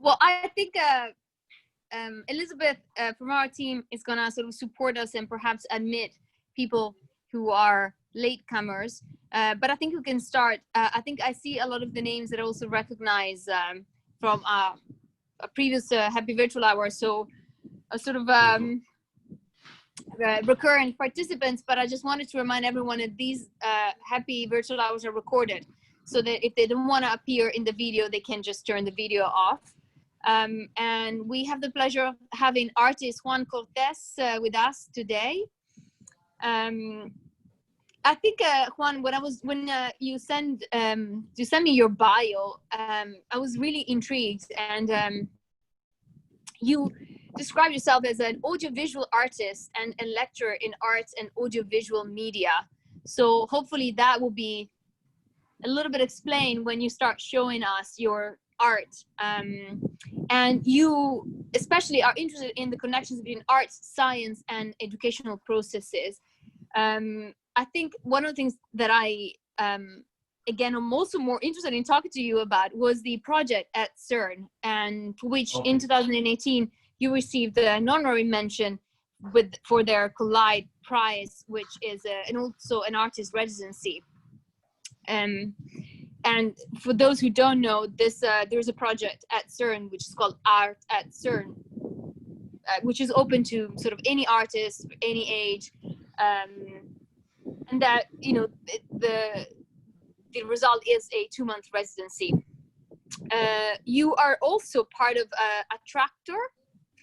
Well, I think Elizabeth from our team is gonna sort of support us and perhaps admit people who are latecomers. But I think we can start. I think I see a lot of the names that I also recognize from a previous Happy Virtual Hour. So a sort of recurrent participants, but I just wanted to remind everyone that these Happy Virtual Hours are recorded, so that if they don't want to appear in the video, they can just turn the video off. And we have the pleasure of having artist Juan Cortes with us today. I think Juan, when you sent me your bio, I was really intrigued, and you describe yourself as an audiovisual artist and a lecturer in arts and audiovisual media. So hopefully that will be a little bit explained when you start showing us your art. And you especially are interested in the connections between arts, science, and educational processes. I think one of the things that I, again, I'm also more interested in talking to you about was the project at CERN, and for which in 2018, you received an honorary mention for their Collide Prize, which is and also an artist residency. And for those who don't know, there's a project at CERN which is called Art at CERN, which is open to sort of any artist, any age, and that, you know, the result is a 2-month residency. You are also part of Attractor,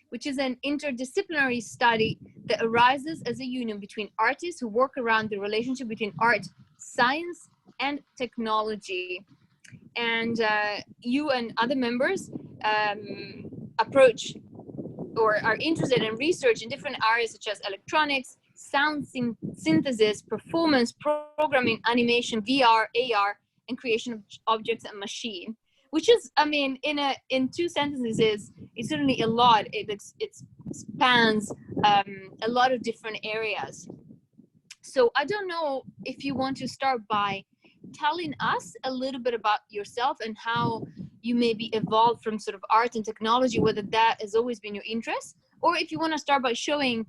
which is an interdisciplinary study that arises as a union between artists who work around the relationship between art, science, and technology. And you and other members approach or are interested in research in different areas such as electronics, sound synthesis, performance, programming, animation, VR, AR, and creation of objects and machine. Which is, I mean, in 2 sentences, it's certainly a lot. It spans a lot of different areas. So I don't know if you want to start by telling us a little bit about yourself and how you maybe evolved from sort of art and technology, whether that has always been your interest, or if you want to start by showing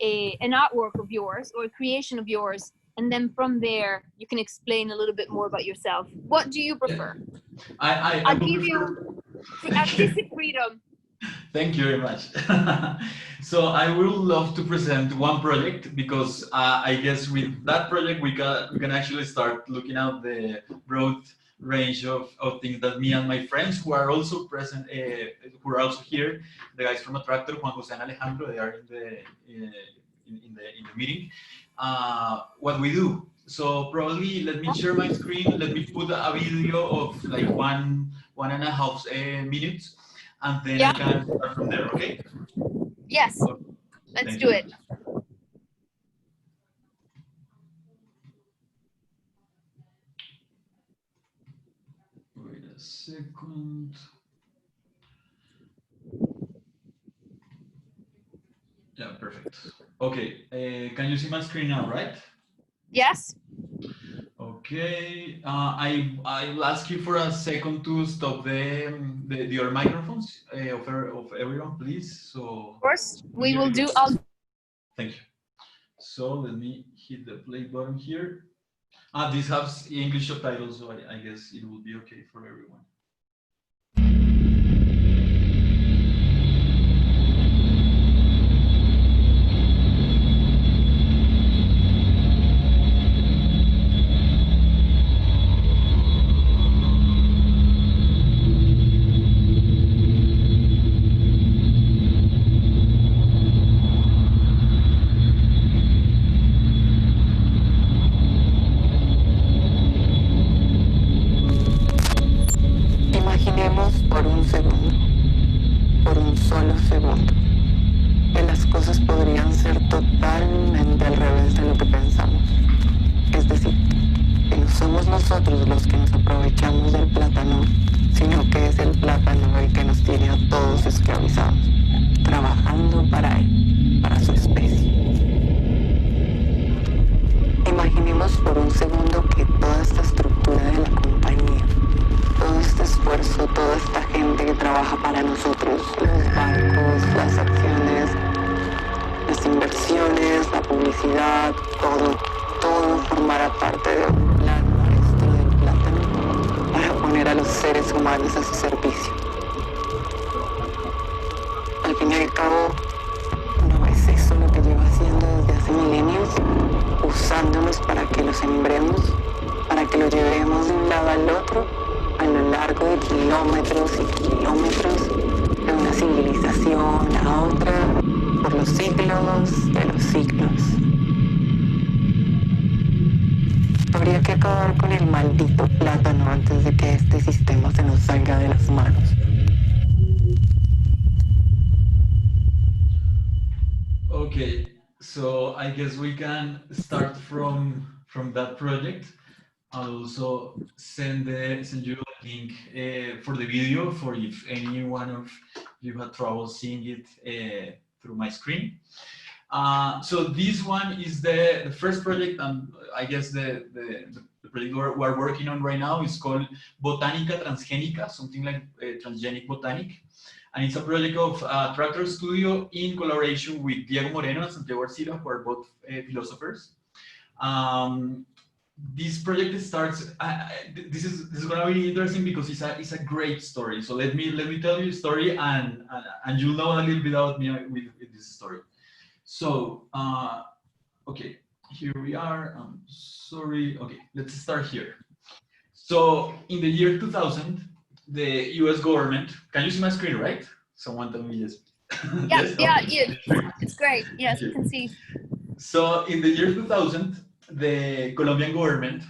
an artwork of yours or a creation of yours, and then from there you can explain a little bit more about yourself. What do you prefer? I'll give you artistic freedom. Thank you very much. So I would love to present one project, because I guess with that project we can actually start looking at the broad range of things that me and my friends who are also present, who are also here, the guys from Attractor, Juan Jose and Alejandro, they are in the meeting. What we do. So probably let me share my screen. Let me put a video of like 1.5 minutes, and then I can start from there. Okay? Yes. Okay. Let's do it. Wait a second. Yeah, perfect. Okay, can you see my screen now, right? Yes. Okay, I'll ask you for a second to stop the other microphones of everyone, please. So of course, we will do all. Thank you. So let me hit the play button here. This has English subtitles, so I guess it will be okay for everyone. trabaja para nosotros, los bancos, las acciones, las inversiones, la publicidad, todo formará parte de un plan maestro del plátano para poner a los seres humanos a su servicio. Al fin y al cabo, ¿no es eso lo que lleva haciendo desde hace milenios? Usándonos para que lo sembremos, para que lo llevemos de un lado al otro, a lo largo de kilómetros y kilómetros, de una civilización a otra, por los siglos de los siglos. Habría que acabar con el maldito plátano antes de que este sistema se nos salga de las manos. Okay, so I guess we can start from that project. I'll also send you a link for the video for if any one of you had trouble seeing it through my screen. So this one is the first project, and I guess the project we're working on right now is called Botánica Transgénica, something like transgenic botanic. And it's a project of Tractor Studio in collaboration with Diego Moreno and Santiago Arcila, who are both philosophers. This project starts. This is going to be interesting because it's a great story. So let me tell you the story, and you'll know a little bit about me with this story. So okay, here we are. I'm sorry. Okay, let's start here. So in the year 2000, the U.S. government. Can you see my screen, right? Someone tell me yes. Yeah, yes, it's great. Yes, you can see. So in the year 2000, the Colombian government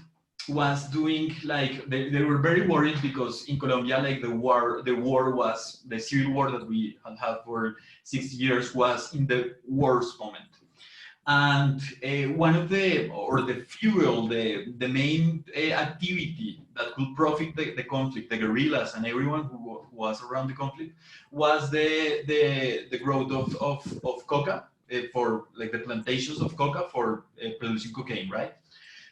was doing like they were very worried because in Colombia, like the civil war that we had for 6 years was in the worst moment. And one of the fuel, the main activity that could profit the conflict, the guerrillas and everyone who was around the conflict, was the growth of coca for like the plantations of coca for producing cocaine, right?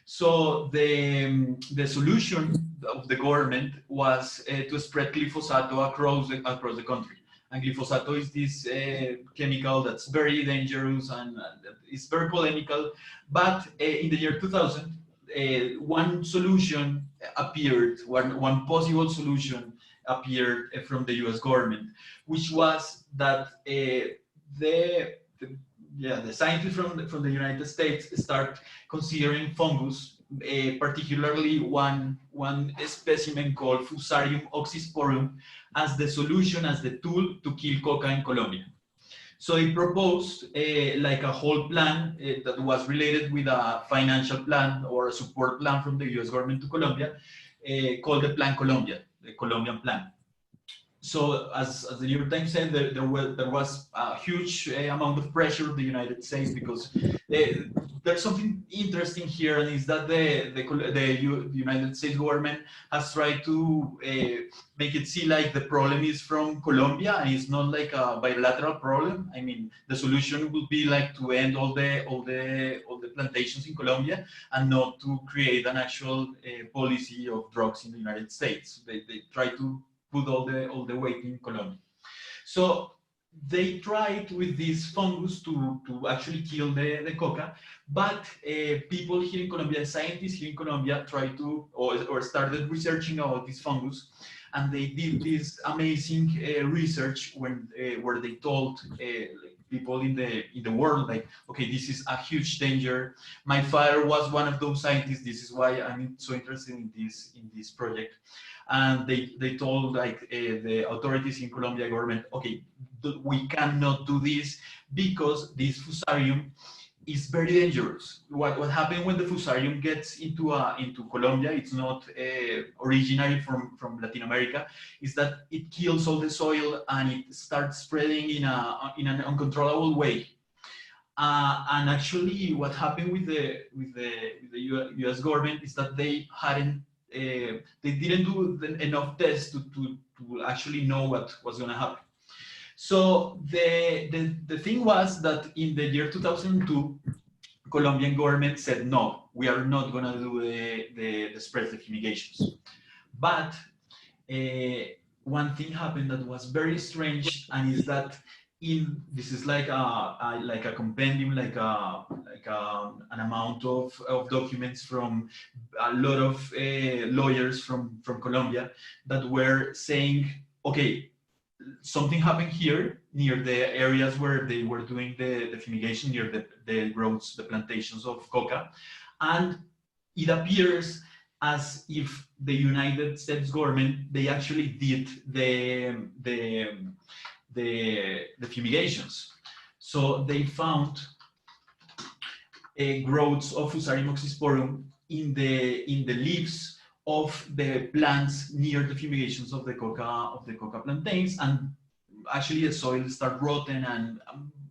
So the solution of the government was to spread glyphosate across the country. And glyphosate is this chemical that's very dangerous and it's very polemical. But in the year 2000, one solution appeared, one possible solution appeared from the U.S. government, which was that the scientists from the United States start considering fungus, particularly one specimen called Fusarium oxysporum, as the solution, as the tool to kill coca in Colombia. So they proposed like a whole plan that was related with a financial plan or a support plan from the U.S. government to Colombia, called the Plan Colombia, the Colombian Plan. So as the New York Times said, there was a huge amount of pressure on the United States because there's something interesting here, and is that the United States government has tried to make it seem like the problem is from Colombia and it's not like a bilateral problem. I mean, the solution would be like to end all the plantations in Colombia and not to create an actual policy of drugs in the United States. They try to put all the weight in Colombia. So they tried with this fungus to actually kill the coca, but people here in Colombia, scientists here in Colombia, tried to or started researching about this fungus, and they did this amazing research where they told people in the world, like, okay, this is a huge danger. My father was one of those scientists. This is why I'm so interested in this project. And they told like the authorities in Colombia government, okay, we cannot do this because this fusarium is very dangerous. What happened when the fusarium gets into Colombia, it's not originally from Latin America, is that it kills all the soil and it starts spreading in an uncontrollable way. And actually, what happened with the U.S. government is that they didn't do enough tests to actually know what was going to happen. So the thing was that in the year 2002, Colombian government said, no, we are not going to do the spread, the fumigations. But one thing happened that was very strange, and is that this is like a compendium, like an amount of documents from a lot of lawyers from Colombia that were saying, okay, something happened here near the areas where they were doing the fumigation, near the roads, the plantations of coca, and it appears as if the United States government, they actually did the fumigations. So they found growths of Fusarium oxysporum in the leaves of the plants near the fumigations of the coca plantains, and actually the soil start rotten, and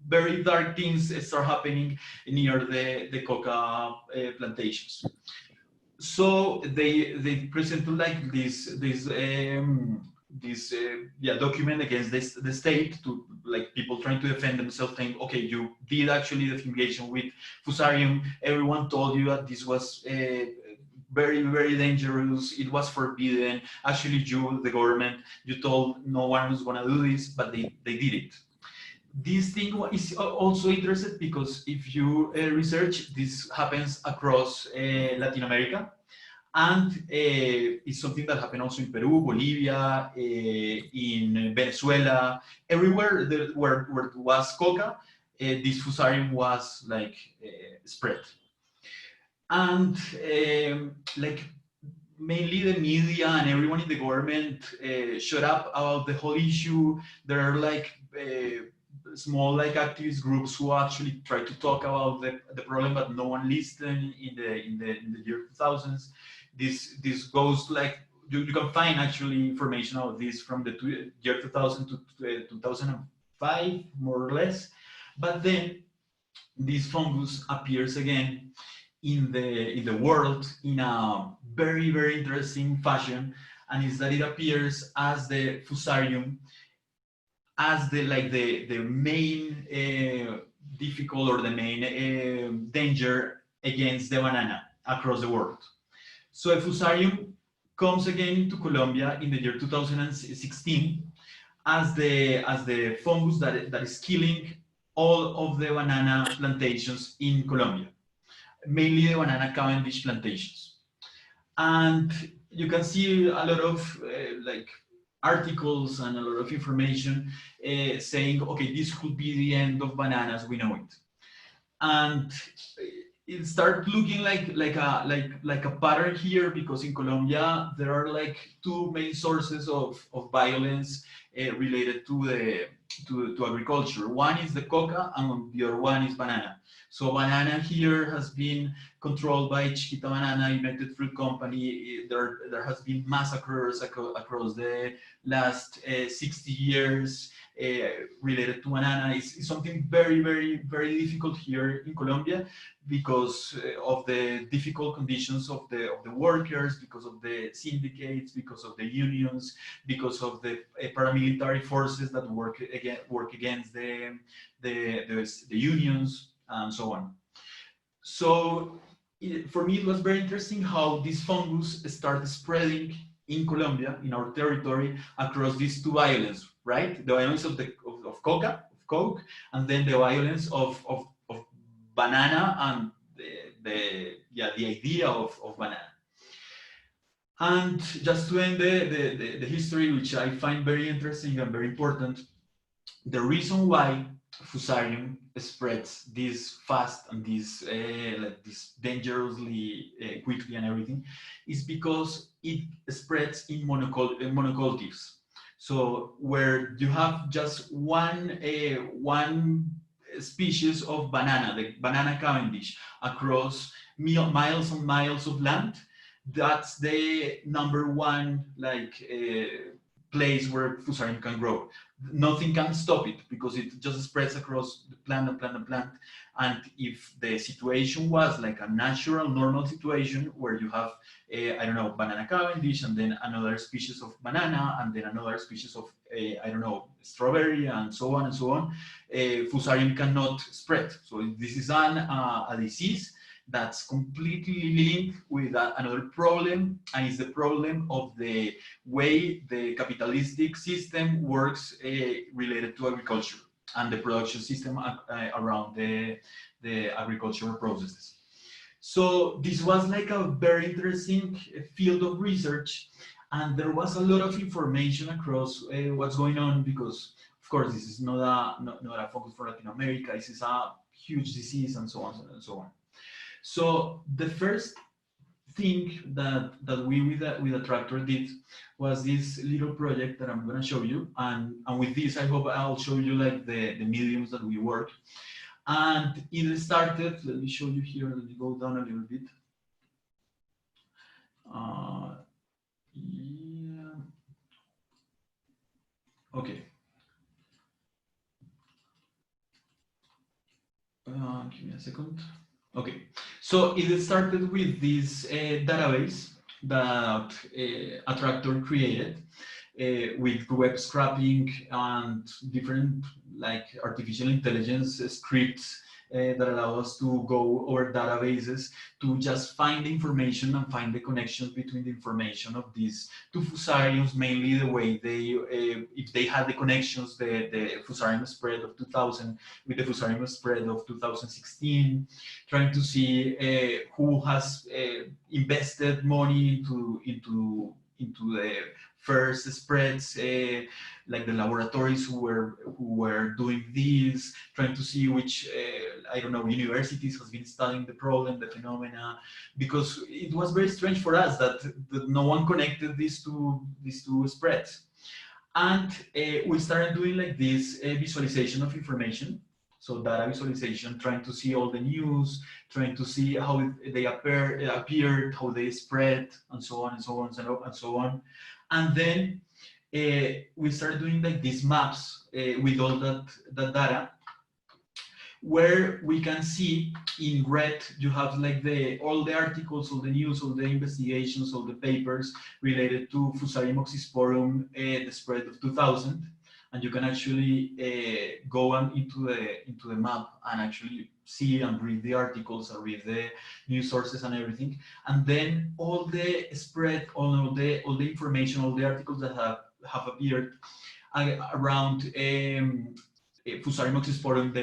very dark things start happening near the coca plantations. So they presented like this document against the state, to like people trying to defend themselves, saying, okay, you did actually the fumigation with Fusarium. Everyone told you that this was very, very dangerous. It was forbidden. Actually, you, the government, you told no one was going to do this, but they did it. This thing is also interesting because if you research, this happens across Latin America. And it's something that happened also in Peru, Bolivia, in Venezuela, everywhere where there was coca, this fusarium was like spread. And like mainly the media and everyone in the government shut up about the whole issue. There are like small like activist groups who actually try to talk about the problem, but no one listened in the year 2000s. This goes like you can find actually information about this from the year 2000 to 2005, more or less. But then this fungus appears again in the world in a very, very interesting fashion, and is that it appears as the fusarium, as the main difficult or the main danger against the banana across the world. So the fusarium comes again into Colombia in the year 2016 as the fungus that is killing all of the banana plantations in Colombia, mainly the banana Cavendish plantations. And you can see a lot of like articles and a lot of information saying, okay, this could be the end of bananas, we know it. And it started looking like a pattern here, because in Colombia there are like two main sources of violence related to agriculture. One is the coca, and the other one is banana. So banana here has been controlled by Chiquita Banana, United Fruit Company. There has been massacres across the last 60 years related to banana. It's something very, very, very difficult here in Colombia because of the difficult conditions of the workers, because of the syndicates, because of the unions, because of the paramilitary forces that work against the unions, and so on. So for me, it was very interesting how this fungus started spreading in Colombia, in our territory, across these two violence, right? The violence of coke, and then the violence of banana, and the idea of banana. And just to end the history, which I find very interesting and very important, the reason why fusarium spreads this fast and this dangerously quickly and everything is because it spreads in monocultives. So where you have just one species of banana, the banana Cavendish, across miles and miles of land, that's the number one place where fusarium can grow. Nothing can stop it because it just spreads across the plant and plant and plant. And if the situation was like a natural, normal situation where you have, I don't know, banana Cavendish, and then another species of banana, and then another species of, I don't know, strawberry, and so on, fusarium cannot spread. So this is a disease that's completely linked with another problem, and it's the problem of the way the capitalistic system works related to agriculture and the production system around the agricultural processes. So this was like a very interesting field of research, and there was a lot of information across what's going on, because of course this is not a focus for Latin America. This is a huge disease and so on and so on. So the first thing that we with a tractor did was this little project that I'm gonna show you, and with this I hope I'll show you like the mediums that we work. And it started, let me show you here, let me go down a little bit. Yeah. Okay. Give me a second. Okay, so it started with this database that a tractor created with web scraping and different like artificial intelligence scripts that allow us to go over databases to just find the information and find the connections between the information of these two fusariums, mainly the way they, if they had the connections, the fusarium spread of 2000 with the fusarium spread of 2016, trying to see who has invested money into the first spreads, like the laboratories who were doing this, trying to see which I don't know, universities has been studying the problem, the phenomena, because it was very strange for us that no one connected these two spreads. And we started doing like this visualization of information. So data visualization, trying to see all the news, trying to see how they appeared, how they spread, and so on and so on and so on. And then we started doing like these maps with all that data, where we can see in red, you have like all the articles, all the news, all the investigations, all the papers related to Fusarium oxysporum, the spread of 2000. And you can actually go on into the map and actually see and read the articles and read the news sources and everything. And then all the spread, all the information, all the articles that have appeared around Fusarium oxysporum,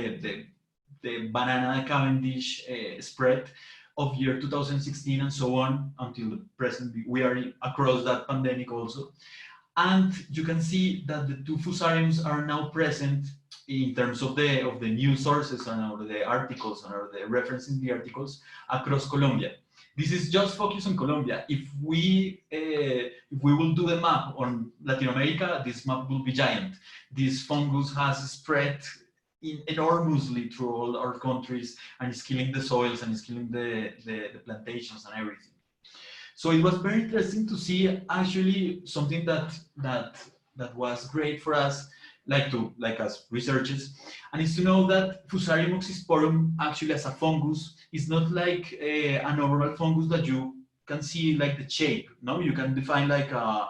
the banana Cavendish spread of year 2016 and so on until the present. We are across that pandemic also. And you can see that the two fusariums are now present in terms of the news sources and of the articles and of the referencing the articles across Colombia. This is just focused on Colombia. If we will do the map on Latin America, this map will be giant. This fungus has spread enormously through all our countries, and it's killing the soils and it's killing the plantations and everything. So it was very interesting to see actually something that was great for us, like as researchers, and it's to know that Fusarium oxysporum actually as a fungus is not like a normal fungus that you can see like the shape. No, you can define like a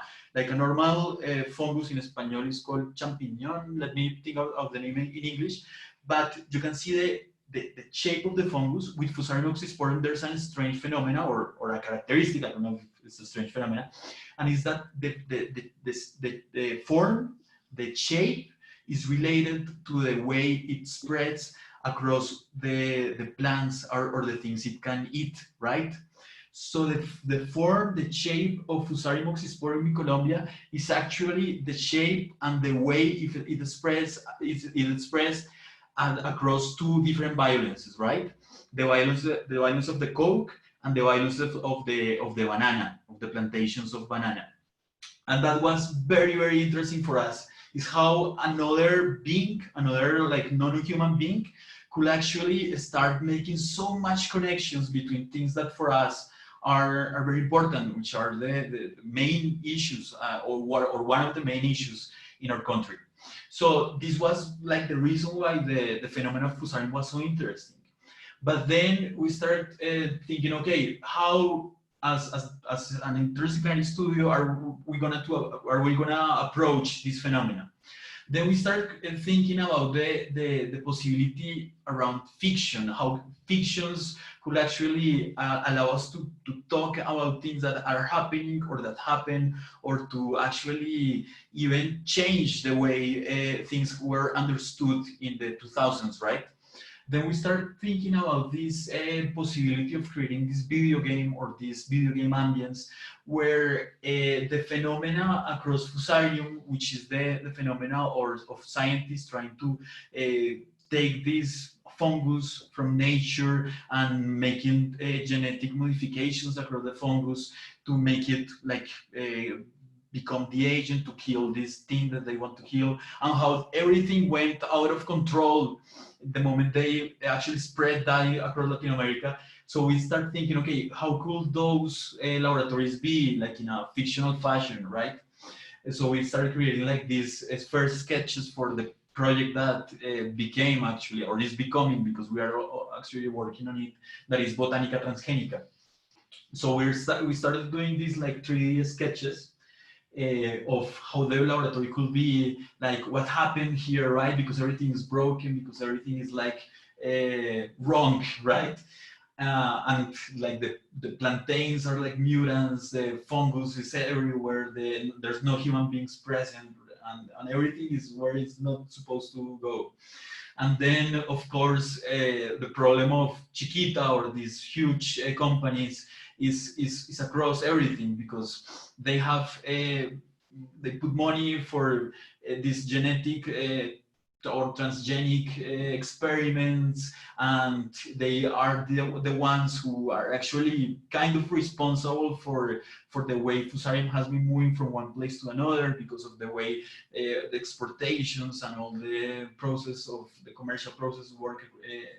normal fungus in Espanol is called champiñón. Let me think of the name in English, but you can see the shape of the fungus. With Fusarium oxysporum, there's a strange phenomena or a characteristic, I don't know if it's a strange phenomena, and it's that the form, the shape is related to the way it spreads across the plants or the things it can eat, right? So the form, the shape of Fusarium oxysporum in Colombia is actually the shape and the way it spreads across two different violences, right? The violence of the coke and the violence of the banana, of the plantations of banana. And that was very, very interesting for us, is how another being, another like non-human being, could actually start making so much connections between things that for us are very important, which are the main issues or one of the main issues in our country. So this was like the reason why the phenomenon of Fusarium was so interesting. But then we started thinking, okay, how as an interdisciplinary studio are we gonna approach this phenomenon? Then we start thinking about the possibility around fiction, how fictions could actually allow us to talk about things that are happening or that happen, or to actually even change the way things were understood in the 2000s, right? Then we start thinking about this possibility of creating this video game or this video game ambience where the phenomena across fusarium, which is the phenomena of scientists trying to take this fungus from nature and making genetic modifications across the fungus to make it like become the agent to kill this thing that they want to kill, and how everything went out of control the moment they actually spread that across Latin America. So we start thinking, okay, how could those laboratories be, like in a fictional fashion, right? And so we started creating like these first sketches for the project that became actually, or is becoming, because we are actually working on it, that is Botanica Transgénica. So we started doing these like 3D sketches of how the laboratory could be, like what happened here, right? Because everything is broken, because everything is like wrong, right? And like the plantains are like mutants, the fungus is everywhere, there's no human beings present, and everything is where it's not supposed to go. And then, of course, the problem of Chiquita or these huge companies is across everything, because they have they put money for these genetic or transgenic experiments, and they are the ones who are actually kind of responsible for the way fusarium has been moving from one place to another, because of the way the exportations and all the process of the commercial process work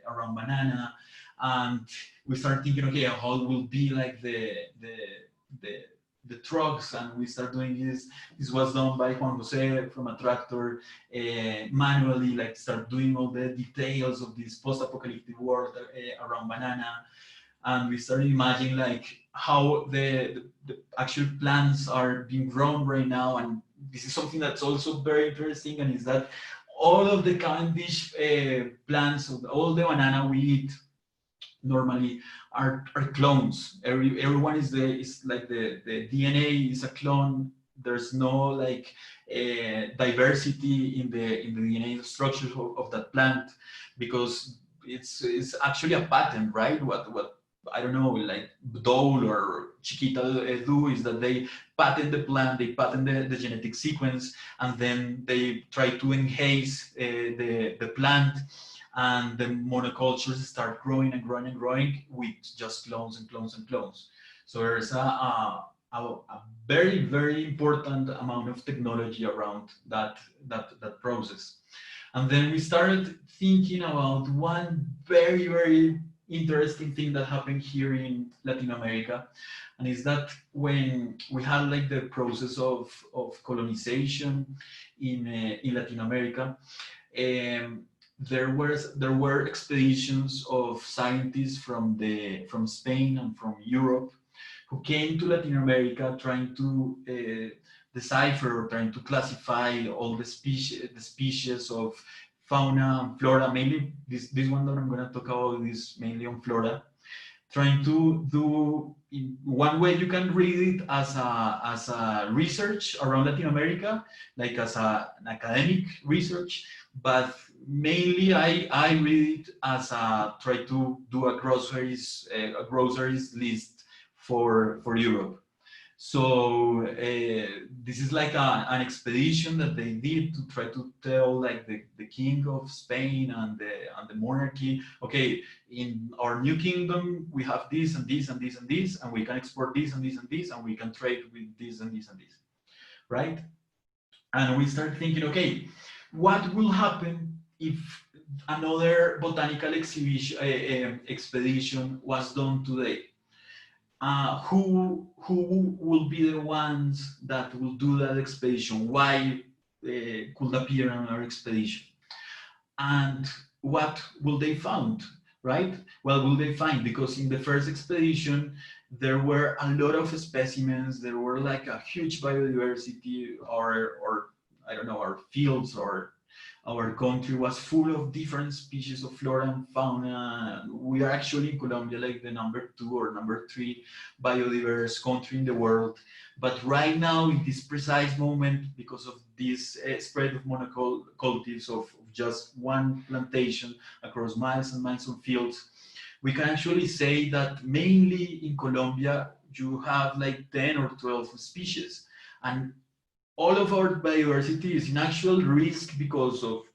around banana. And we start thinking, okay, how will be like the trucks, and we start doing this. This was done by Juan Jose from a tractor, manually, like start doing all the details of this post-apocalyptic world around banana. And we started imagining like how the actual plants are being grown right now. And this is something that's also very interesting, and is that all of the Cavendish plants, all the banana we eat normally are clones. Everyone is like the DNA is a clone. There's no like diversity in the DNA structure of that plant, because it's actually a patent, right? What I don't know, like Dole or Chiquita do is that they patent the plant, they patent the genetic sequence, and then they try to enhance the plant, and the monocultures start growing and growing and growing with just clones and clones and clones. So there's a very, very important amount of technology around that process. And then we started thinking about one very, very interesting thing that happened here in Latin America, and is that when we had like the process of colonization in Latin America, there were expeditions of scientists from Spain and from Europe who came to Latin America trying to decipher or trying to classify all the species of fauna and flora. Mainly this one that I'm going to talk about is mainly on flora. Trying to do, in one way you can read it as a research around Latin America, like as an academic research, but mainly I read it as try to do a groceries list for Europe. So this is like an expedition that they did to try to tell like the king of Spain and the monarchy, okay, in our new kingdom we have this and this and this and this, and we can export this and this and this, and we can trade with this and this and this, right? And we start thinking, okay, what will happen if another botanical exhibition expedition was done today? Who will be the ones that will do that expedition? Why could appear on our expedition? And what will they find, right? What will they find? Because in the first expedition, there were a lot of specimens. There were like a huge biodiversity, or I don't know, our fields or our country was full of different species of flora and fauna. We are actually in Colombia like the #2 or #3 biodiverse country in the world. But right now, in this precise moment, because of this spread of monocultives of just one plantation across miles and miles of fields, we can actually say that mainly in Colombia, you have like 10 or 12 species. And all of our biodiversity is in actual risk because of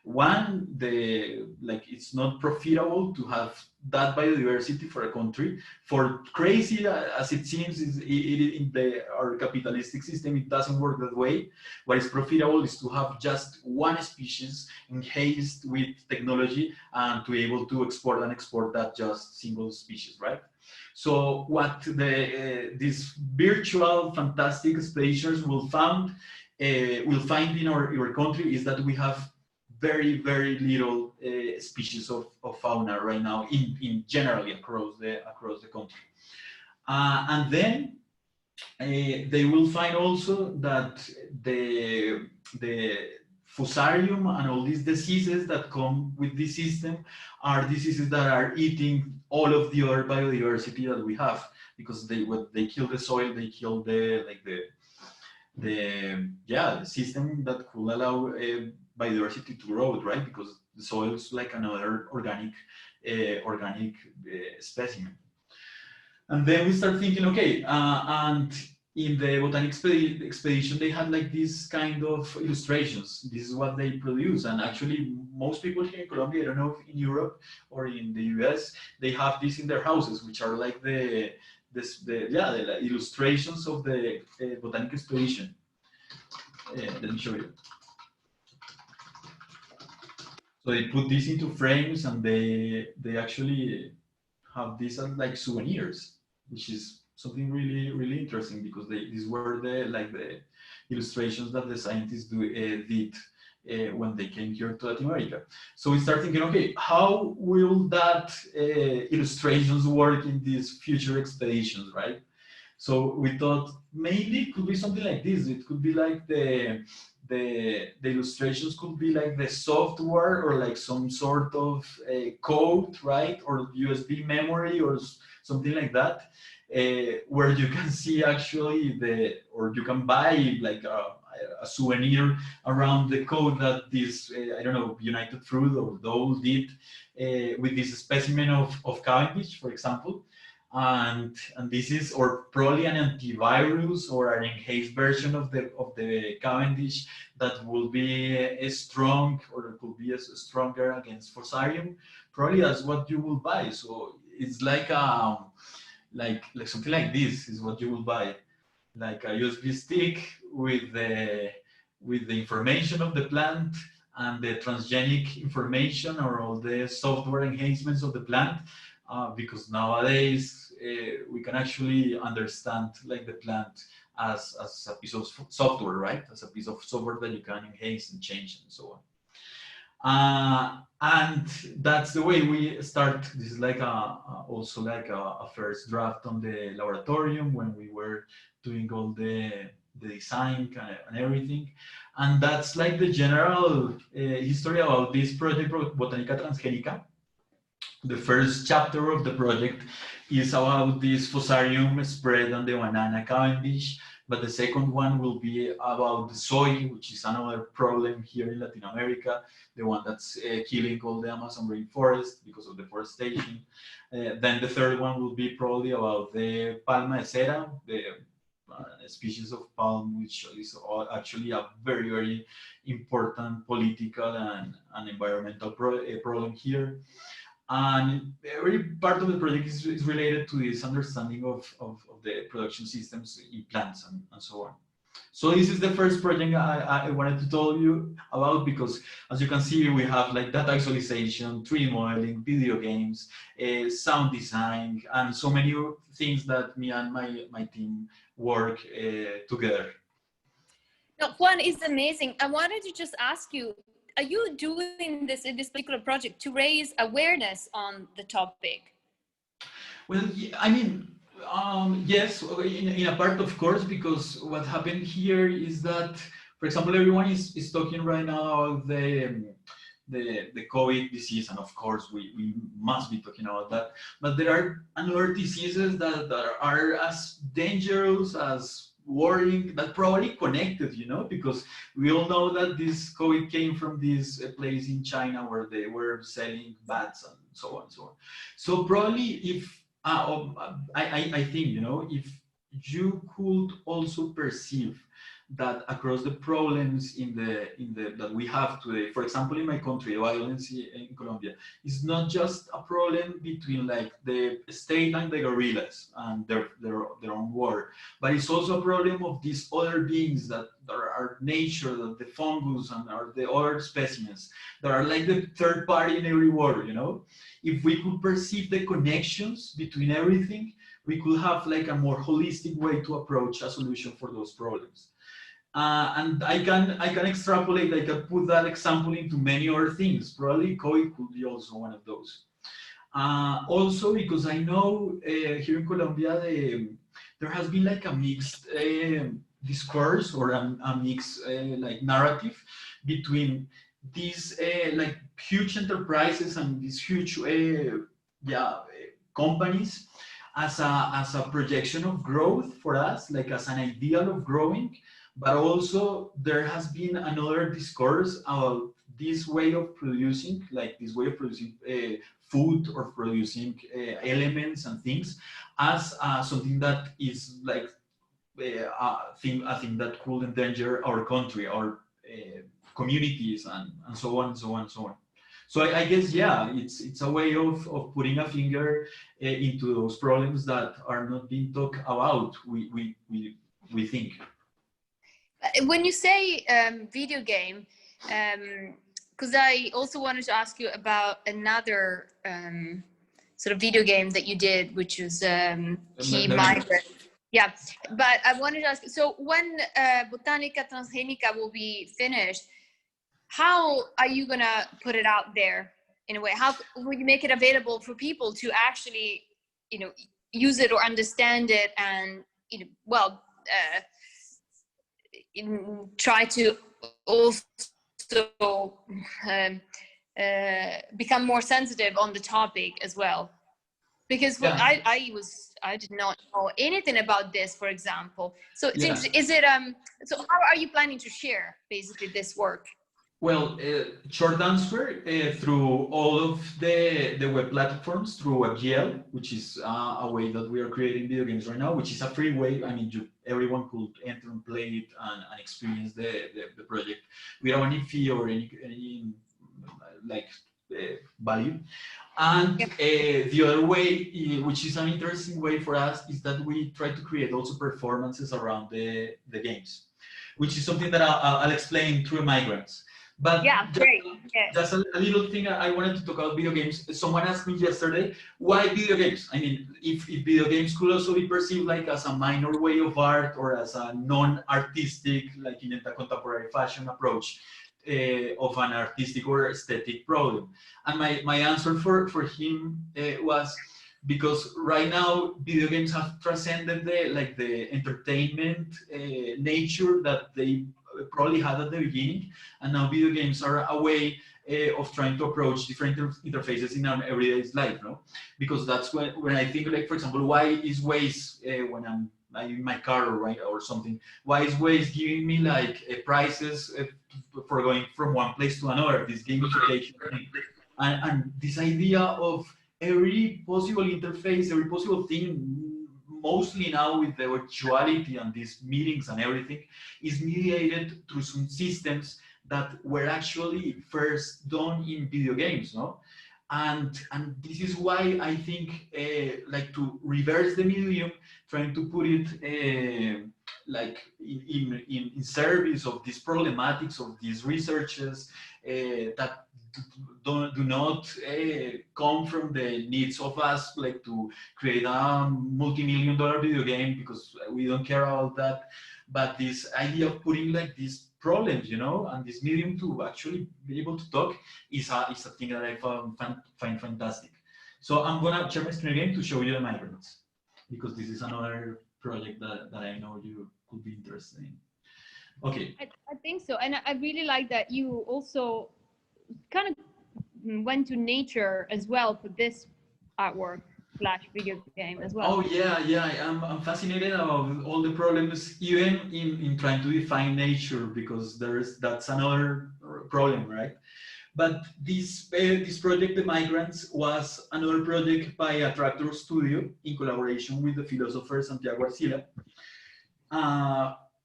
one, it's not profitable to have that biodiversity for a country. For crazy as it seems, in our capitalistic system, it doesn't work that way. What is profitable is to have just one species enhanced with technology and to be able to export that just single species, right? So what these virtual fantastic expeditions will find in our country is that we have very, very little species of fauna right now in generally across the country. And then they will find also that the fusarium and all these diseases that come with this system are diseases that are eating all of the other biodiversity that we have, because they kill the soil, they kill the system that could allow biodiversity to grow, right? Because the soil is like another organic specimen. And then we start thinking, okay, and in the botanic expedition, they had like these kind of illustrations. This is what they produce. And actually, most people here in Colombia, I don't know if in Europe or in the US, they have this in their houses, which are like the illustrations of the botanic expedition. Let me show you. So they put this into frames, and they actually have this as like souvenirs, which is something really, really interesting, because these were the illustrations that the scientists did when they came here to Latin America. So we start thinking, okay, how will that illustrations work in these future expeditions, right? So we thought maybe it could be something like this. It could be like the illustrations could be like the software or like some sort of code, right? Or USB memory or something like that, where you can see actually or you can buy like a souvenir around the code that this, I don't know, United Fruit or Dole did with this specimen of Cavendish, for example. And this is, or probably an antivirus or an enhanced version of the Cavendish that will be strong, or it could be stronger against Fusarium. Probably that's what you will buy. So it's like something like this is what you will buy, like a USB stick with the information of the plant and the transgenic information or all the software enhancements of the plant. Because nowadays we can actually understand like the plant as a piece of software, right? As a piece of software that you can enhance and change and so on. And that's the way we start. This is like also like a first draft on the laboratorium when we were doing all the design and everything. And that's like the general history about this project, Botanica Transgénica. The first chapter of the project is about this fusarium spread on the banana Cavendish, but the second one will be about the soy, which is another problem here in Latin America, the one that's killing all the Amazon rainforest because of deforestation. Then the third one will be probably about the palma de cera, the species of palm, which is actually a very, very important political and environmental problem here. And every part of the project is related to this understanding of the production systems in plants and so on. So this is the first project I wanted to tell you about, because as you can see, we have like data visualization, 3D modeling, video games, sound design, and so many things that me and my team work together. No, Juan, is amazing. I wanted to just ask you, are you doing this in this particular project to raise awareness on the topic? Well, I mean, yes, in a part, of course, because what happened here is that, for example, everyone is talking right now about the COVID disease, and of course we must be talking about that. But there are other diseases that are as dangerous, as worrying, that probably connected, you know, because we all know that this COVID came from this place in China where they were selling bats and so on and so on. So probably if I think, you know, if you could also perceive that across the problems in the that we have today, for example, in my country, violence in Colombia, is not just a problem between like the state and the guerrillas and their own war, but it's also a problem of these other beings that are nature, that the fungus and are the other specimens that are like the third party in every war, you know. If we could perceive the connections between everything, we could have like a more holistic way to approach a solution for those problems. And I can extrapolate, I can put that example into many other things. Probably COVID could be also one of those. Also, because I know here in Colombia, there has been like a mixed discourse or a mixed like narrative between these like huge enterprises and these huge companies as a projection of growth for us, like as an ideal of growing. But also there has been another discourse about this way of producing, like this way of producing food or producing elements and things as something that is like a thing that could endanger our country, our communities, and so on and so on and so on. So I guess, yeah, it's a way of putting a finger into those problems that are not being talked about, we think. When you say video game, because I also wanted to ask you about another sort of video game that you did, which was Key Migrant. Yeah, but I wanted to ask, so when Botanica Transgénica will be finished, how are you gonna put it out there in a way? How will you make it available for people to actually, you know, use it or understand it, and, you know, well, try to also become more sensitive on the topic as well? Because I did not know anything about this, for example. So so how are you planning to share basically this work? Well, short answer, through all of the web platforms, through WebGL, which is a way that we are creating video games right now, which is a free way. I mean, everyone could enter and play it and experience the project without any fee or any like value. And the other way, which is an interesting way for us, is that we try to create also performances around the games, which is something that I'll explain through Migrants. But yeah, great. Just a little thing I wanted to talk about video games. Someone asked me yesterday, why video games? I mean, if video games could also be perceived like as a minor way of art or as a non-artistic, like in a contemporary fashion approach of an artistic or aesthetic problem. And my answer for him was, because right now video games have transcended the entertainment nature that they probably had at the beginning, and now video games are a way of trying to approach different interfaces in our everyday life, no? Because that's when I think, like, for example, why is Waze, when I'm in my car or something, why is Waze giving me like prices for going from one place to another, this gamification thing. And this idea of every possible interface, every possible thing, mostly now with the virtuality and these meetings and everything, is mediated through some systems that were actually first done in video games, no? And this is why I think like to reverse the medium, trying to put it like in service of these problematics of these researches that do not come from the needs of us, like to create a multi-million-dollar video game, because we don't care about that. But this idea of putting like these problems, you know, and this medium to actually be able to talk is a thing that I find fantastic. So I'm gonna share my screen again to show you the Migrants, because this is another project that I know you could be interested in. Okay. I think so. And I really like that you also kind of went to nature as well for this artwork slash video game as well. Oh yeah, yeah. I'm fascinated about all the problems, even in trying to define nature, because that's another problem, right? But this project, The Migrants, was another project by a tractor studio in collaboration with the philosopher Santiago Arcila,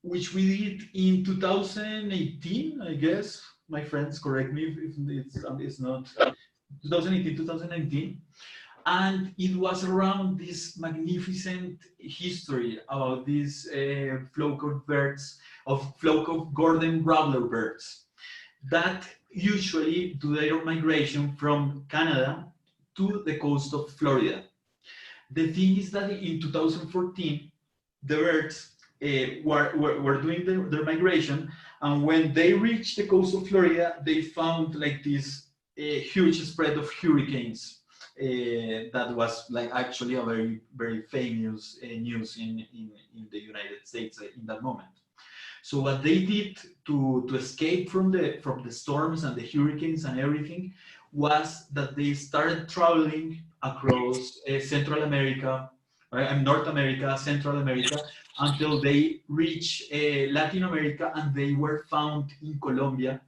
which we did in 2018, I guess. My friends, correct me if it's not 2018, 2019. And it was around this magnificent history about this flock of golden warbler birds that usually do their migration from Canada to the coast of Florida. The thing is that in 2014, the birds were doing their migration, and when they reached the coast of Florida, they found like this huge spread of hurricanes. That was like actually a very, very famous news in the United States in that moment. So what they did to escape from the storms and the hurricanes and everything was that they started traveling across Central America, right, and North America, Central America, until they reached Latin America, and they were found in Colombia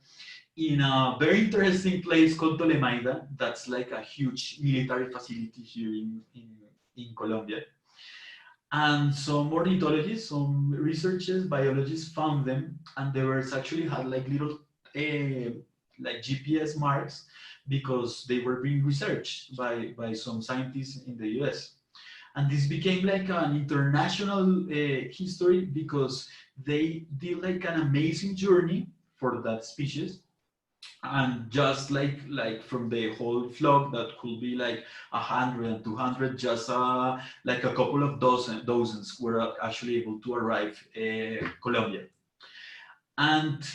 in a very interesting place called Tolemaida. That's like a huge military facility here in Colombia. And some ornithologists, some researchers, biologists found them, and the birds actually had like little like GPS marks because they were being researched by some scientists in the US. And this became like an international history because they did like an amazing journey for that species, and just like from the whole flock that could be like 100 and 200, just like a couple of dozens were actually able to arrive Colombia. And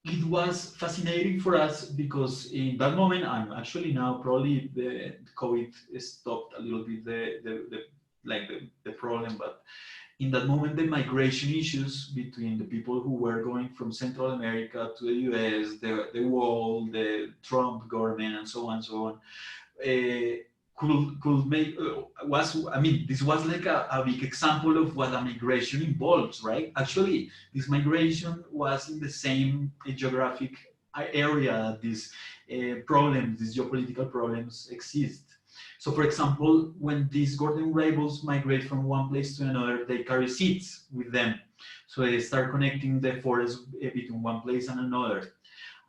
it was fascinating for us because in that moment, I'm actually now probably the COVID stopped a little bit the problem, but in that moment, the migration issues between the people who were going from Central America to the US, the wall, the Trump government, and so on and so on, could make this was like a big example of what a migration involves, right? Actually, this migration was in the same geographic area that these problems, these geopolitical problems exist. So, for example, when these golden ravens migrate from one place to another, they carry seeds with them. So they start connecting the forest between one place and another.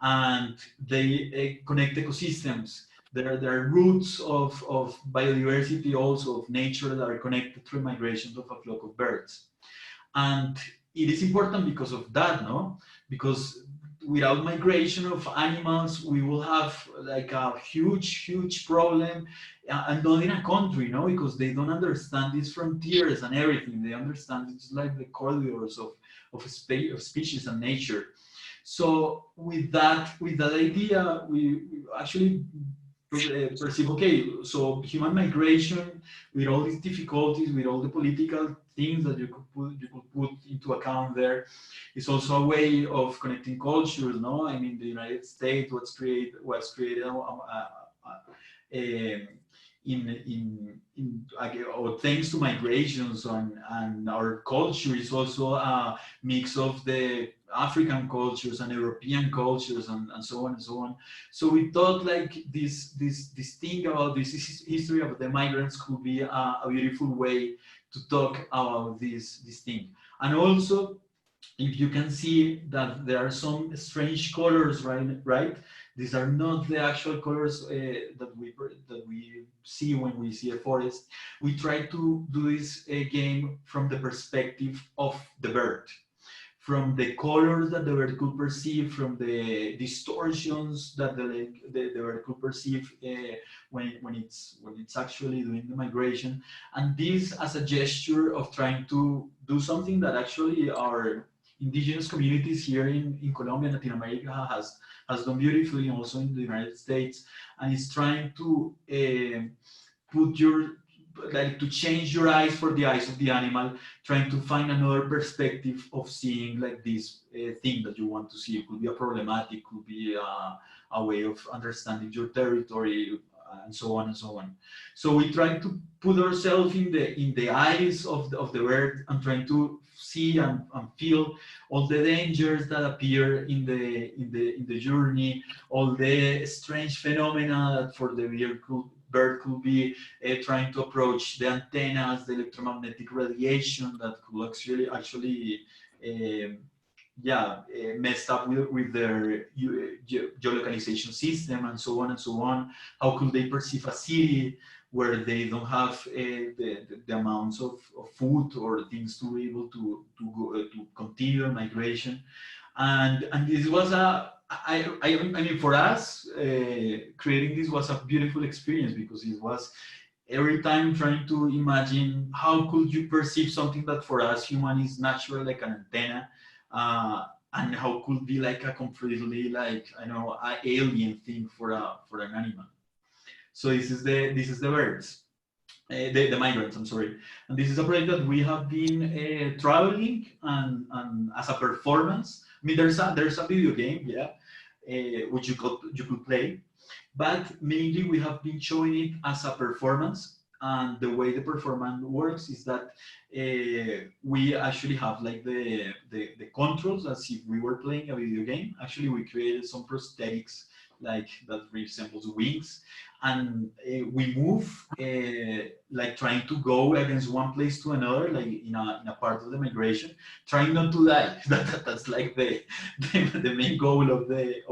And they connect ecosystems. There are roots of biodiversity, also of nature, that are connected through migrations of a flock of birds. And it is important because of that, no? Because without migration of animals, we will have like a huge problem, and not in a country, no, because they don't understand these frontiers and everything. They understand it's like the corridors of species and nature. So with that idea, we actually perceive, okay, so human migration, with all these difficulties, with all the political things that you could put into account there, is also a way of connecting cultures, no? I mean, the United States was created thanks to migrations, and our culture is also a mix of the African cultures and European cultures, and so on and so on. So we thought like this thing about this history of the migrants could be a beautiful way to talk about this thing. And also, if you can see that there are some strange colors, right? These are not the actual colors that we see when we see a forest. We try to do this game from the perspective of the bird, from the colors that the bird could perceive, from the distortions that the bird could perceive when it's actually doing the migration, and this as a gesture of trying to do something that actually our indigenous communities here in Colombia and Latin America has done beautifully, also in the United States, and it's trying to put like to change your eyes for the eyes of the animal, trying to find another perspective of seeing like this thing that you want to see. It could be a problematic, could be a way of understanding your territory, and so on and so on. So we try to put ourselves in the eyes of the bird and trying to see and feel all the dangers that appear in the journey, all the strange phenomena that for the bird could be trying to approach the antennas, the electromagnetic radiation that could actually messed up with their geolocalization system, and so on and so on. How could they perceive a city where they don't have the amounts of food or things to be able to continue migration? And this was I mean, for us, creating this was a beautiful experience, because it was every time trying to imagine how could you perceive something that for us human is natural, like an antenna, and how could be like a completely, like, I don't know, an alien thing for an animal. So this is the birds, the migrants, I'm sorry. And this is a project that we have been traveling and as a performance. I mean, there's a video game, which you could play, but mainly we have been showing it as a performance. And the way the performance works is that we actually have like the controls as if we were playing a video game. Actually, we created some prosthetics like that resembles wings, and we move like trying to go against one place to another, like in a part of the migration, trying not to die. That's like the main goal of the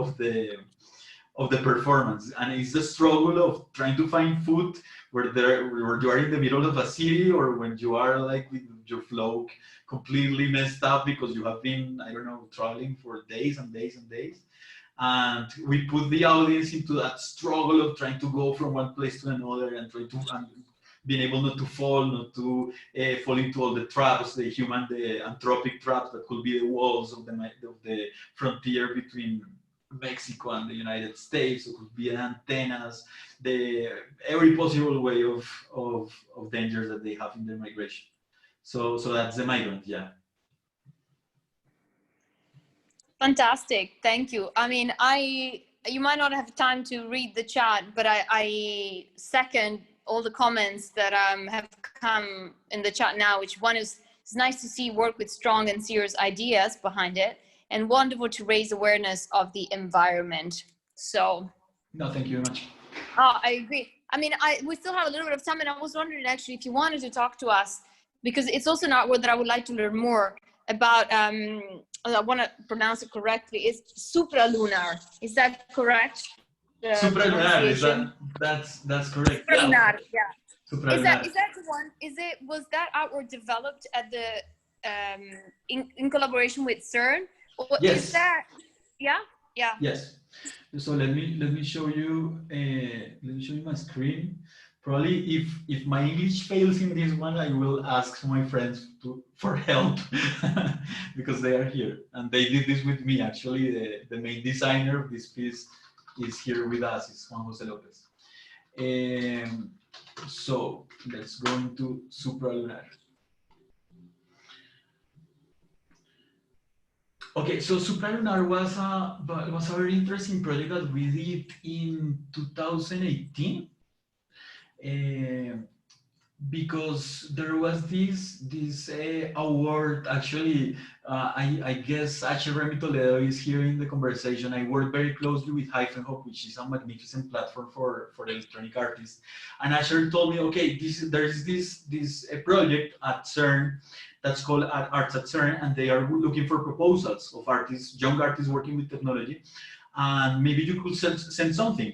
performance. And it's the struggle of trying to find food where you are in the middle of a city, or when you are like with your flow completely messed up because you have been, I don't know, traveling for days and days and days. And we put the audience into that struggle of trying to go from one place to another, and being able not to fall into all the traps, the anthropic traps that could be the walls of the frontier between Mexico and the United States. It could be antennas, every possible way of dangers that they have in their migration. So that's the migrant, yeah. Fantastic, thank you. I mean, you might not have time to read the chat, but I second all the comments that have come in the chat now, which one is, it's nice to see work with strong and serious ideas behind it, and wonderful to raise awareness of the environment. So. No, thank you very much. Oh, I agree. I mean, we still have a little bit of time, and I was wondering actually if you wanted to talk to us, because it's also an artwork that I would like to learn more about. I want to pronounce it correctly. It's Supralunar. Is that correct? Supralunar. That's correct. Supralunar. Yeah. Supralunar. Is that the one? Was that artwork developed at the in collaboration with CERN? Or yes. Is that? Yeah. Yeah. Yes. So let me show you. My screen. Probably if my English fails in this one, I will ask my friends for help because they are here and they did this with me. Actually, the main designer of this piece is here with us. It's Juan Jose Lopez. So let's go into Supralunar. Okay, so Supraluna was a very interesting project that we did in 2018. Because there was this award. Actually, I guess Remy Toledo is here in the conversation. I work very closely with Hyphen Hop, which is a magnificent platform for electronic artists. And Asher told me, okay, there's this project at CERN that's called Arts at CERN, and they are looking for proposals of artists, young artists working with technology, and maybe you could send something.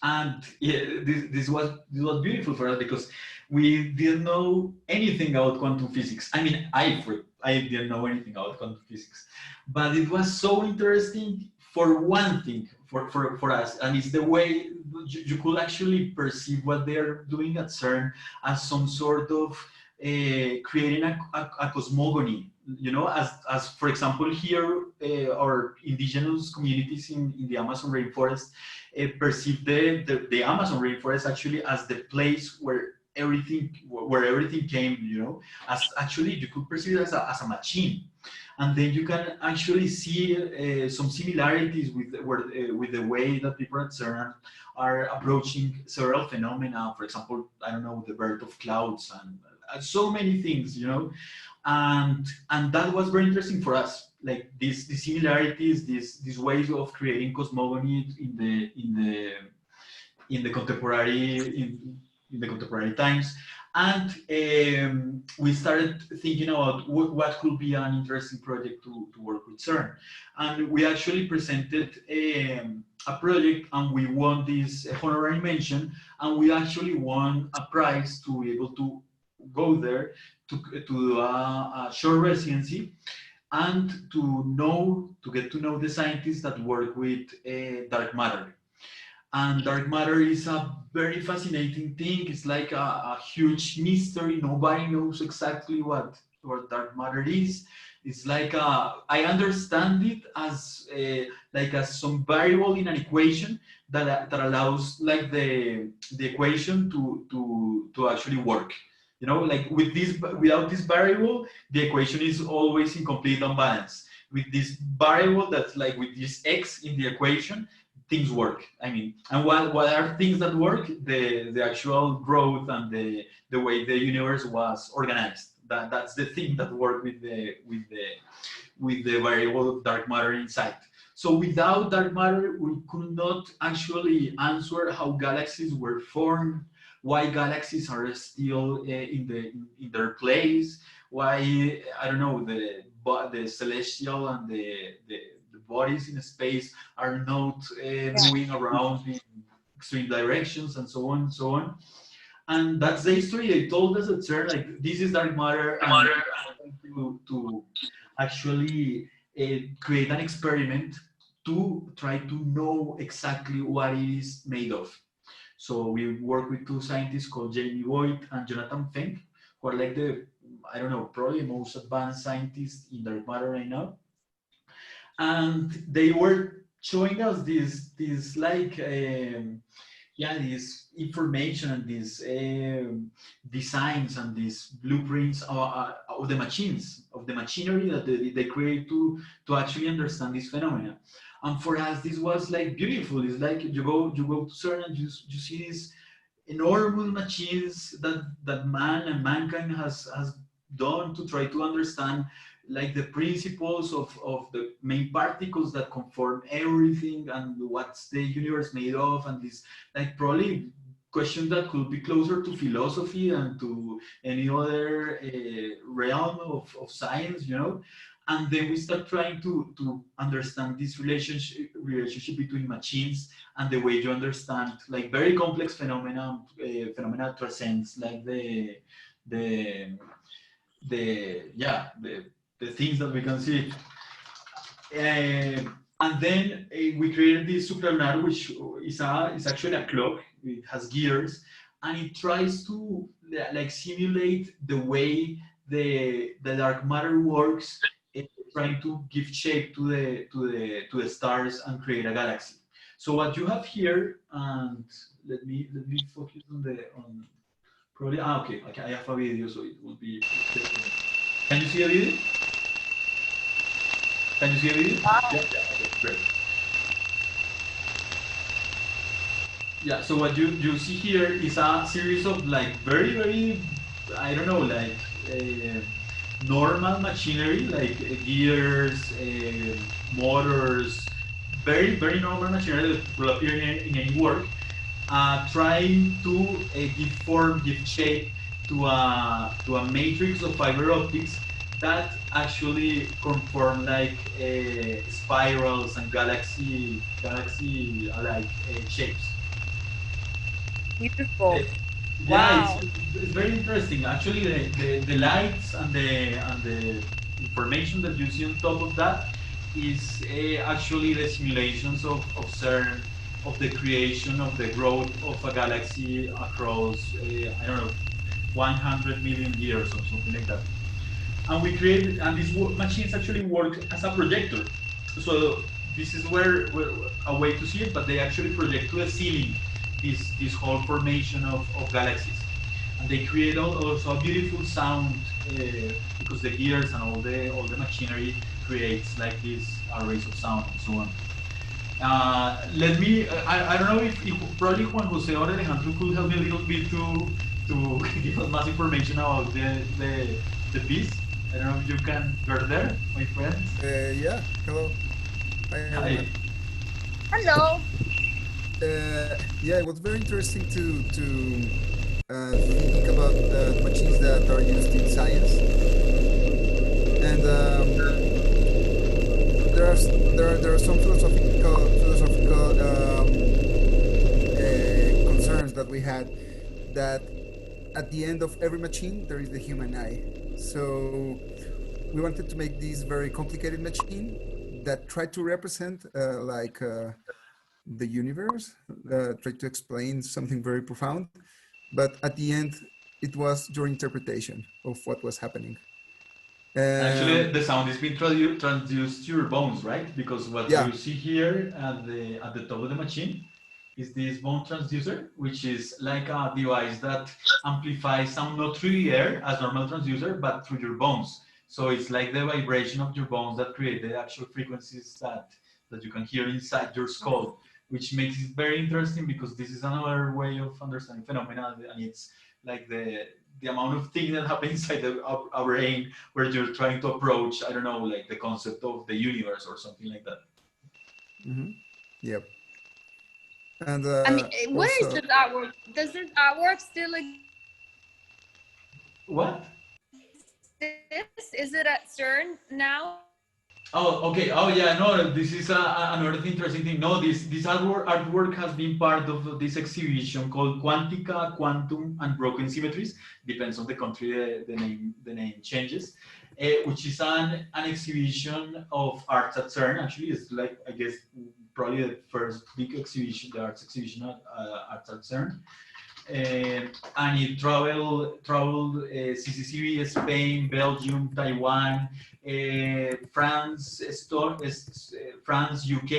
And yeah, this was beautiful for us because we didn't know anything about quantum physics. I mean, I didn't know anything about quantum physics, but it was so interesting for one thing for us, and it's the way you could actually perceive what they're doing at CERN as some sort of creating a cosmogony. You know, as for example here, our indigenous communities in the Amazon rainforest perceive the Amazon rainforest actually as the place where everything, where everything came, you know, as actually you could perceive it as a machine. And then you can actually see some similarities with with the way that people at CERN are approaching several phenomena. For example, I don't know, the birth of clouds and so many things, you know, and that was very interesting for us. Like these similarities, these ways of creating cosmogony in the contemporary times. And we started thinking about what could be an interesting project to work with CERN. And we actually presented a project, and we won this honorary mention, and we actually won a prize to be able to go there to do a short residency and to get to know the scientists that work with dark matter. And dark matter is a very fascinating thing. It's like a huge mystery. Nobody knows exactly what dark matter is. It's like I understand it as like some variable in an equation that allows like the equation to actually work. You know, like without this variable, the equation is always in complete unbalance. With this variable, that's like with this x in the equation, things work. I mean, and what are things that work? The actual growth and the way the universe was organized. That's the thing that worked with the variable of dark matter inside. So without dark matter, we could not actually answer how galaxies were formed, why galaxies are still in their place, why, I don't know, the celestial and the bodies in space are not moving around in extreme directions, and so on and so on. And that's the history they told us at CERN, like this is dark matter, and to actually create an experiment to try to know exactly what it is made of. So we work with two scientists called Jamie Boyd and Jonathan Fenk, who are like I don't know, probably the most advanced scientists in dark matter right now. And they were showing us this like this information and these designs and these blueprints of the machines, of the machinery that they create to actually understand this phenomena. And for us, this was like beautiful. It's like you go to CERN and you see these enormous machines that mankind has done to try to understand like the principles of the main particles that conform everything and what's the universe made of, and this like probably questions that could be closer to philosophy and to any other realm of science, you know. And then we start trying to understand this relationship between machines and the way you understand like very complex phenomena transcends like the things that we can see. And then we created this Supraluna, which is actually a clock. It has gears, and it tries to like simulate the way the dark matter works, trying to give shape to the stars and create a galaxy. So what you have here, and let me focus on probably okay, I have a video, so it will be. Can you see a video? Can you see a video? Yeah, okay, great. Yeah, so what you see here is a series of like very, I don't know, like normal machinery, like gears, motors, very normal machinery that will appear in any work, trying to give form, give shape to a matrix of fiber optics that actually conform like spirals and galaxy-like shapes. Beautiful. Yeah, wow. It's very interesting. Actually, the lights and the information that you see on top of that is actually the simulations of CERN, of the creation of the growth of a galaxy across I don't know, 100 million years or something like that. And we created, and these machines actually work as a projector. So this is where a way to see it, but they actually project to the ceiling this whole formation of galaxies. and they create also a beautiful sound because the gears and all the machinery creates like this arrays of sound and so on. Let me, I don't know if probably Juan Jose or Alejandro could help me a little bit to give us more information about the piece. I don't know if you can, you're there, my friends. Yeah, hello. Hi. Hello. Yeah, it was very interesting to think about machines that are used in science, and there are some philosophical concerns that we had, that at the end of every machine there is the human eye. So we wanted to make this very complicated machine that tried to represent the universe, try to explain something very profound, but at the end it was your interpretation of what was happening. Actually, the sound is being transduced to your bones, right? Because what you see here at the top of the machine is this bone transducer, which is like a device that amplifies sound not through the air as normal transducer, but through your bones. So it's like the vibration of your bones that create the actual frequencies that you can hear inside your skull, which makes it very interesting because this is another way of understanding phenomena, and it's like the amount of things that happen inside our brain where you're trying to approach, I don't know, like the concept of the universe or something like that. Mm-hmm. Yep. And I mean, where is this artwork? Does this artwork still exist? What? Is it at CERN now? Oh, okay. Oh, yeah. No, this is another interesting thing. No, this artwork has been part of this exhibition called Quantica, Quantum, and Broken Symmetries. Depends on the country, the name changes. Which is an exhibition of arts at CERN. Actually, it's like, I guess, probably the first big exhibition, the arts exhibition at arts at CERN. And it traveled CCCB, Spain, Belgium, Taiwan, France, France, UK.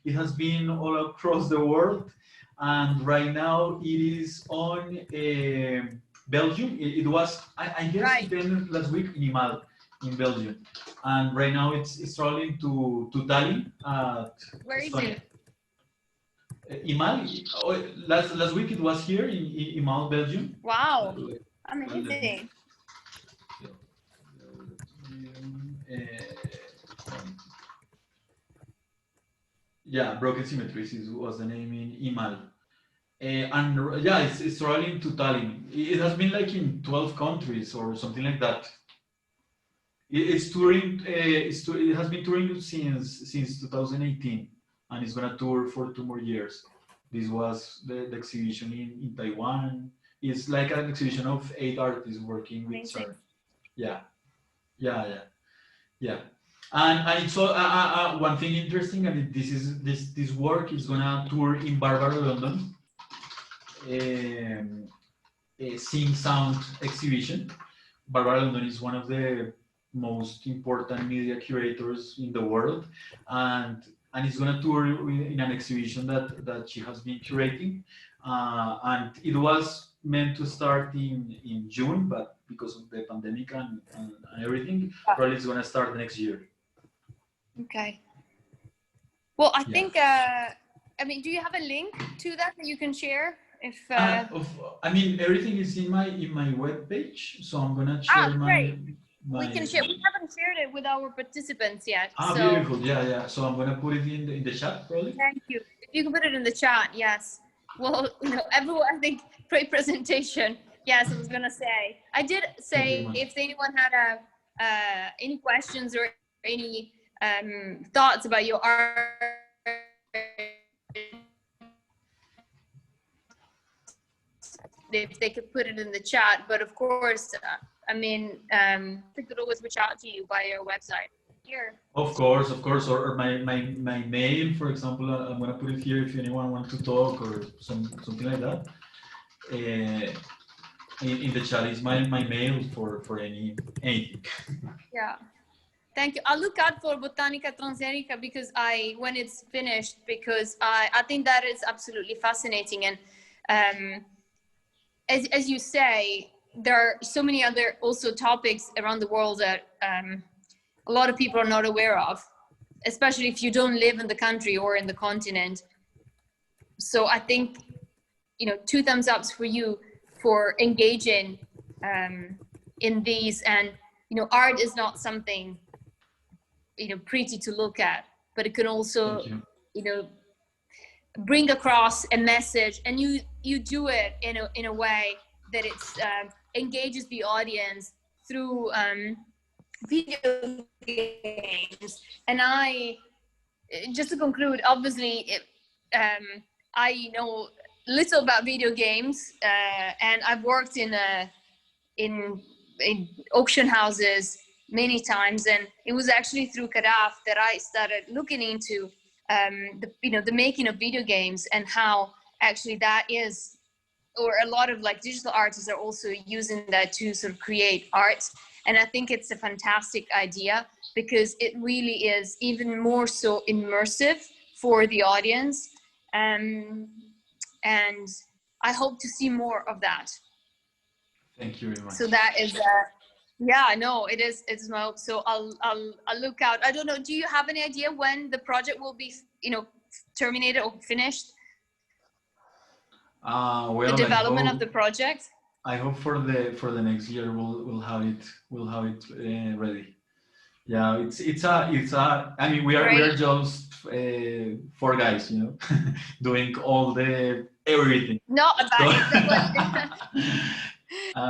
It has been all across the world, and right now it is on Belgium. It was, I guess, then last week in Imal, in Belgium, and right now it's traveling to Tallinn. Where is it? Imal, last week it was here in Imal, Belgium. Wow, amazing. Yeah, Broken Symmetries was the name in Imal. And yeah, it's traveling to Tallinn. It has been like in 12 countries or something like that. It's touring. It has been touring since 2018, and it's gonna tour for 2 more years. This was the exhibition in Taiwan. It's like an exhibition of 8 artists working with CERN. Yeah. And it's one thing interesting, and this work is gonna tour in Barbara, London. A Sing Sound exhibition. Barbara London is one of the most important media curators in the world, and it's going to tour in an exhibition that she has been curating, and it was meant to start in June, but because of the pandemic and everything, probably it's going to start next year. Okay. Well, I think, I mean, do you have a link to that you can share? If I mean, everything is in my web page, so I'm gonna share my. We can share. We haven't shared it with our participants yet. So. Beautiful. Yeah. So I'm gonna put it in the chat, probably. Thank you. If you can put it in the chat, yes. Well, everyone, I think, great presentation. Yes, I was gonna say. I did say if anyone had any questions or any thoughts about your art. If they could put it in the chat, but of course, I mean, they could always reach out to you via your website. Here. Of course, or my mail, for example. I'm gonna put it here if anyone wants to talk or something like that. In the chat is my mail for anything. Yeah. Thank you. I'll look out for Botanica Transgénica because when it's finished, because I think that is absolutely fascinating. And as you say, there are so many other also topics around the world that a lot of people are not aware of, especially if you don't live in the country or in the continent. So I think, 2 thumbs ups for you for engaging in these. And, art is not something, pretty to look at, but it can also, bring across a message, and you do it in a way that it's engages the audience through video games. And just to conclude, obviously, I know little about video games, and I've worked in auction houses many times, and it was actually through CADAF that I started looking into the making of video games, and how actually that is, or a lot of like digital artists are also using that to sort of create art. And I think it's a fantastic idea, because it really is even more so immersive for the audience. And I hope to see more of that. Thank you very much. So that is, yeah, no, it's my hope. So I'll look out. I don't know, do you have any idea when the project will be, terminated or finished? Well, the development of the project? I hope for the next year we'll have it ready. Yeah, it's a. I mean, we are just 4 guys, doing all the everything. No,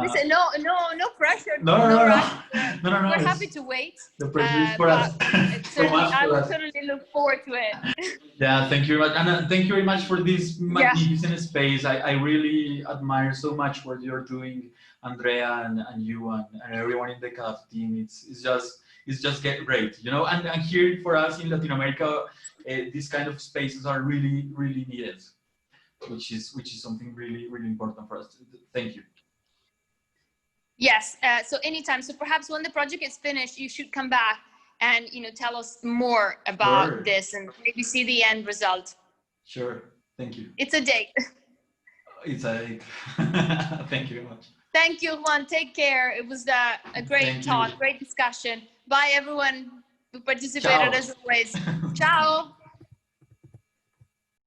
listen, no pressure. No. We're happy to wait. The pressure is for us. I will certainly look forward to it. Yeah, thank you very much, and thank you very much for this magnificent space. I really admire so much what you're doing, Andrea and you and everyone in the CADAF team. It's just great, and here for us in Latin America, these kind of spaces are really, really needed, which is something really, really important for us. Thank you. Yes, so anytime. So perhaps when the project is finished, you should come back and tell us more about this, and maybe see the end result. Sure. Thank you. It's a date. It's a date. Thank you very much. Thank you, Juan. Take care. It was a great talk, great discussion. Bye, everyone who participated. Ciao. As always. Ciao.